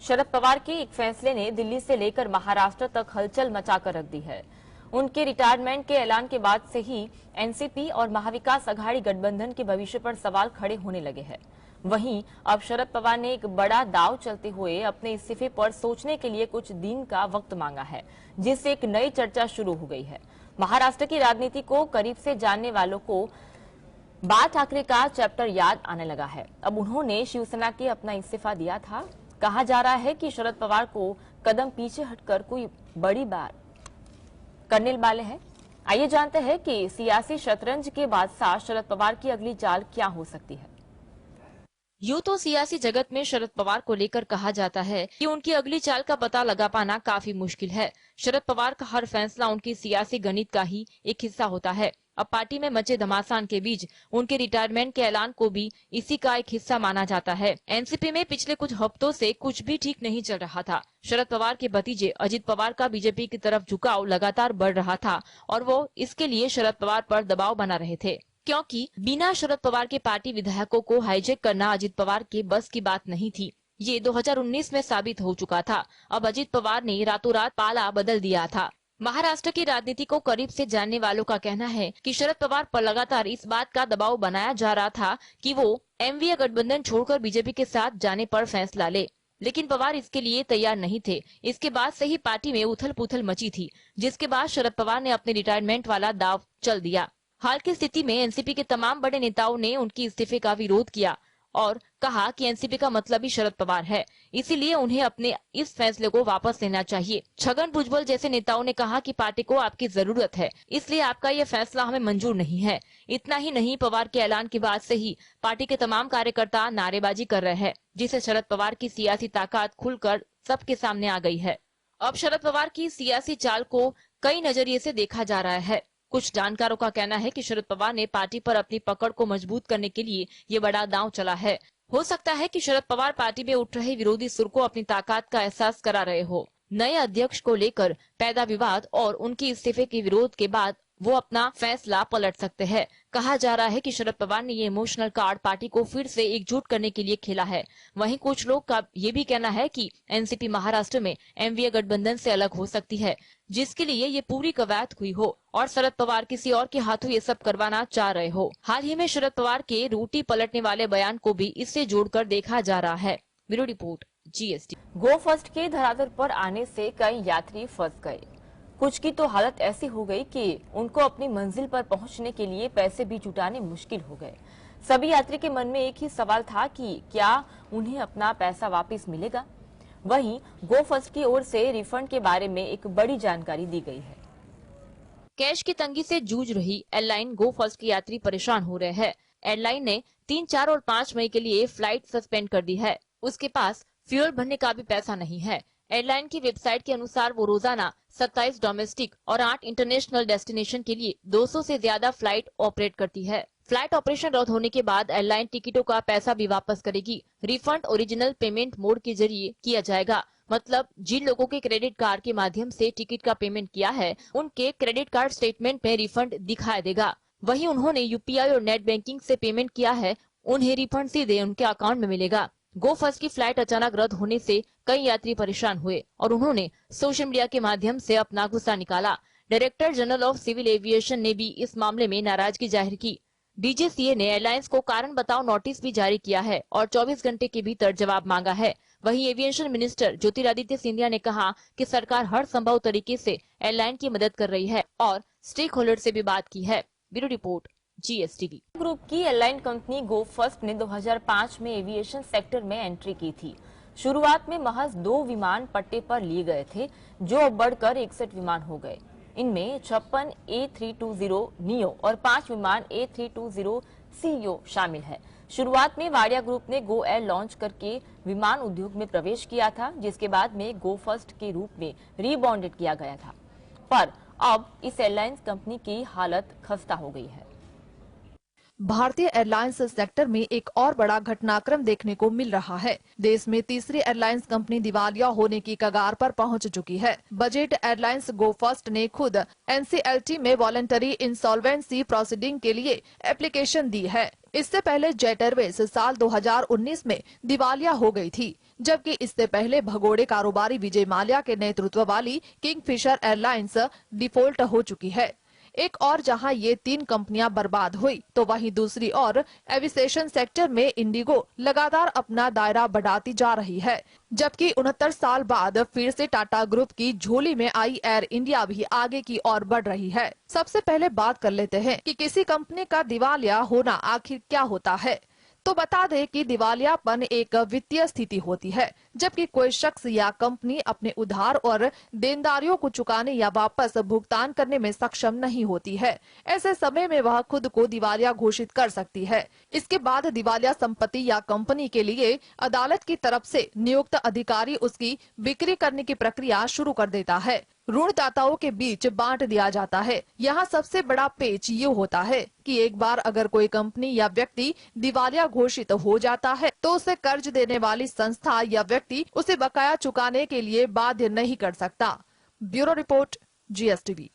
शरद पवार के एक फैसले ने दिल्ली से लेकर महाराष्ट्र तक हलचल मचाकर रख दी है। उनके रिटायरमेंट के ऐलान के बाद से ही एनसीपी और महाविकास अघाड़ी गठबंधन के भविष्य पर सवाल खड़े होने लगे हैं। वहीं अब शरद पवार ने एक बड़ा दांव चलते हुए अपने इस्तीफे पर सोचने के लिए कुछ दिन का वक्त मांगा है, जिससे एक नई चर्चा शुरू हो गई है। महाराष्ट्र की राजनीति को करीब से जानने वालों को बाल ठाकरे का चैप्टर याद आने लगा है। अब उन्होंने शिवसेना के अपना इस्तीफा दिया था। कहा जा रहा है कि शरद पवार को कदम पीछे हटकर कोई बड़ी बात करने वाले हैं। आइए जानते हैं कि सियासी शतरंज के बादशाह शरद पवार की अगली चाल क्या हो सकती है। यूं तो सियासी जगत में शरद पवार को लेकर कहा जाता है कि उनकी अगली चाल का पता लगा पाना काफी मुश्किल है। शरद पवार का हर फैसला उनकी सियासी गणित का ही एक हिस्सा होता है। अब पार्टी में मचे घमासान के बीच उनके रिटायरमेंट के ऐलान को भी इसी का एक हिस्सा माना जाता है। एनसीपी में पिछले कुछ हफ्तों से कुछ भी ठीक नहीं चल रहा था। शरद पवार के भतीजे अजित पवार का बीजेपी की तरफ झुकाव लगातार बढ़ रहा था और वो इसके लिए शरद पवार पर दबाव बना रहे थे, क्योंकि बिना शरद पवार के पार्टी विधायकों को हाईजैक करना अजित पवार के बस की बात नहीं थी। ये 2019 में साबित हो चुका था। अब अजित पवार ने रातों रात पाला बदल दिया था। महाराष्ट्र की राजनीति को करीब से जानने वालों का कहना है कि शरद पवार पर लगातार इस बात का दबाव बनाया जा रहा था कि वो एमवीए गठबंधन छोड़कर बीजेपी के साथ जाने पर फैसला ले, लेकिन पवार इसके लिए तैयार नहीं थे। इसके बाद से ही पार्टी में उथल पुथल मची थी, जिसके बाद शरद पवार ने अपने रिटायरमेंट वाला दाव चल दिया। हाल की स्थिति में एनसीपी के तमाम बड़े नेताओं ने उनकी इस्तीफे का विरोध किया और कहा कि एनसीपी का मतलब ही शरद पवार है, इसीलिए उन्हें अपने इस फैसले को वापस लेना चाहिए। छगन भुजबल जैसे नेताओं ने कहा कि पार्टी को आपकी जरूरत है, इसलिए आपका यह फैसला हमें मंजूर नहीं है। इतना ही नहीं, पवार के ऐलान के बाद से ही पार्टी के तमाम कार्यकर्ता नारेबाजी कर रहे हैं, जिससे शरद पवार की सियासी ताकत खुलकर सबके सामने आ गई है। अब शरद पवार की सियासी चाल को कई नजरिए से देखा जा रहा है। कुछ जानकारों का कहना है कि शरद पवार ने पार्टी पर अपनी पकड़ को मजबूत करने के लिए ये बड़ा दांव चला है। हो सकता है कि शरद पवार पार्टी में उठ रहे विरोधी सुर को अपनी ताकत का एहसास करा रहे हो। नए अध्यक्ष को लेकर पैदा विवाद और उनके इस्तीफे के विरोध के बाद वो अपना फैसला पलट सकते हैं। कहा जा रहा है कि शरद पवार ने ये इमोशनल कार्ड पार्टी को फिर से एकजुट करने के लिए खेला है। वहीं कुछ लोग का ये भी कहना है कि एनसीपी महाराष्ट्र में एमवीए गठबंधन से अलग हो सकती है, जिसके लिए ये पूरी कवायद हुई हो और शरद पवार किसी और के हाथों ये सब करवाना चाह रहे हो। हाल ही में शरद पवार के रोटी पलटने वाले बयान को भी इससे जोड़कर देखा जा रहा है। Bureau report, GST. Go First के धरातल पर आने से कई यात्री फंस गए। कुछ की तो हालत ऐसी हो गई कि उनको अपनी मंजिल पर पहुंचने के लिए पैसे भी जुटाने मुश्किल हो गए। सभी यात्री के मन में एक ही सवाल था कि क्या उन्हें अपना पैसा वापस मिलेगा। वहीं गो फर्स्ट की ओर से रिफंड के बारे में एक बड़ी जानकारी दी गई है। कैश की तंगी से जूझ रही एयरलाइन गो फर्स्ट के यात्री परेशान हो रहे हैं। एयरलाइन ने 3, 4 और 5 मई के लिए फ्लाइट सस्पेंड कर दी है। उसके पास फ्यूल भरने का भी पैसा नहीं है। एयरलाइन की वेबसाइट के अनुसार वो रोजाना 27 डोमेस्टिक और 8 इंटरनेशनल डेस्टिनेशन के लिए 200 से ज्यादा फ्लाइट ऑपरेट करती है। फ्लाइट ऑपरेशन रद्द होने के बाद एयरलाइन टिकटों का पैसा भी वापस करेगी। रिफंड ओरिजिनल पेमेंट मोड के जरिए किया जाएगा, मतलब जिन लोगों के क्रेडिट कार्ड के माध्यम से टिकट का पेमेंट किया है, उनके क्रेडिट कार्ड स्टेटमेंट में रिफंड दिखाई देगा। वहीं उन्होंने यूपीआई और नेट बैंकिंग से पेमेंट किया है, उन्हें रिफंड सीधे उनके अकाउंट में मिलेगा। गो फर्स्ट की फ्लाइट अचानक रद्द होने से कई यात्री परेशान हुए और उन्होंने सोशल मीडिया के माध्यम से अपना गुस्सा निकाला। Director general of civil aviation ने भी इस मामले में नाराजगी जाहिर की। डीजीसीए ने एयरलाइंस को कारण बताओ नोटिस भी जारी किया है और 24 घंटे के भीतर जवाब मांगा है। वहीं एविएशन मिनिस्टर ज्योतिरादित्य सिंधिया ने कहा कि सरकार हर संभव तरीके से एयरलाइन की मदद कर रही है और स्टेक होल्डर से भी बात की है। Bureau report, GSTV. ग्रुप की एयरलाइन कंपनी गो फर्स्ट ने 2005 में एविएशन सेक्टर में एंट्री की थी। शुरुआत में महज 2 विमान पट्टे पर लिए गए थे, जो अब बढ़कर 61 विमान हो गए। इनमें 56 A320 नियो और 5 विमान A320 CEO शामिल है। शुरुआत में वाडिया ग्रुप ने गो एयर लॉन्च करके विमान उद्योग में प्रवेश किया था, जिसके बाद में गो फर्स्ट के रूप में रीब्रांडेड किया गया था। पर अब इस एयरलाइंस कंपनी की हालत खस्ता हो गई है। भारतीय एयरलाइंस सेक्टर में एक और बड़ा घटनाक्रम देखने को मिल रहा है। देश में तीसरी एयरलाइंस कंपनी दिवालिया होने की कगार पर पहुंच चुकी है। बजट एयरलाइंस गो फर्स्ट ने खुद एनसीएलटी में वॉलंटरी इंसॉल्वेंसी प्रोसीडिंग के लिए एप्लीकेशन दी है। इससे पहले जेट एयरवेज साल 2019 में दिवालिया हो गई थी, जबकि इससे पहले भगोड़े कारोबारी विजय माल्या के नेतृत्व वाली किंगफिशर एयरलाइंस डिफॉल्ट हो चुकी है। एक और जहां ये 3 कंपनियां बर्बाद हुई, तो वहीं दूसरी ओर एविएशन सेक्टर में इंडिगो लगातार अपना दायरा बढ़ाती जा रही है, जबकि 69 साल बाद फिर से टाटा ग्रुप की झोली में आई एयर इंडिया भी आगे की ओर बढ़ रही है। सबसे पहले बात कर लेते हैं कि किसी कंपनी का दिवालिया होना आखिर क्या होता है। तो बता दें कि दिवालियापन एक वित्तीय स्थिति होती है, जबकि कोई शख्स या कंपनी अपने उधार और देनदारियों को चुकाने या वापस भुगतान करने में सक्षम नहीं होती है। ऐसे समय में वह खुद को दिवालिया घोषित कर सकती है। इसके बाद दिवालिया संपत्ति या कंपनी के लिए अदालत की तरफ से नियुक्त अधिकारी उसकी बिक्री करने की प्रक्रिया शुरू कर देता है। ऋणदाताओं के बीच बांट दिया जाता है। यहाँ सबसे बड़ा पेच ये होता है कि एक बार अगर कोई कंपनी या व्यक्ति दिवालिया घोषित हो जाता है, तो उसे कर्ज देने वाली संस्था या व्यक्ति उसे बकाया चुकाने के लिए बाध्य नहीं कर सकता। Bureau report, GSTV।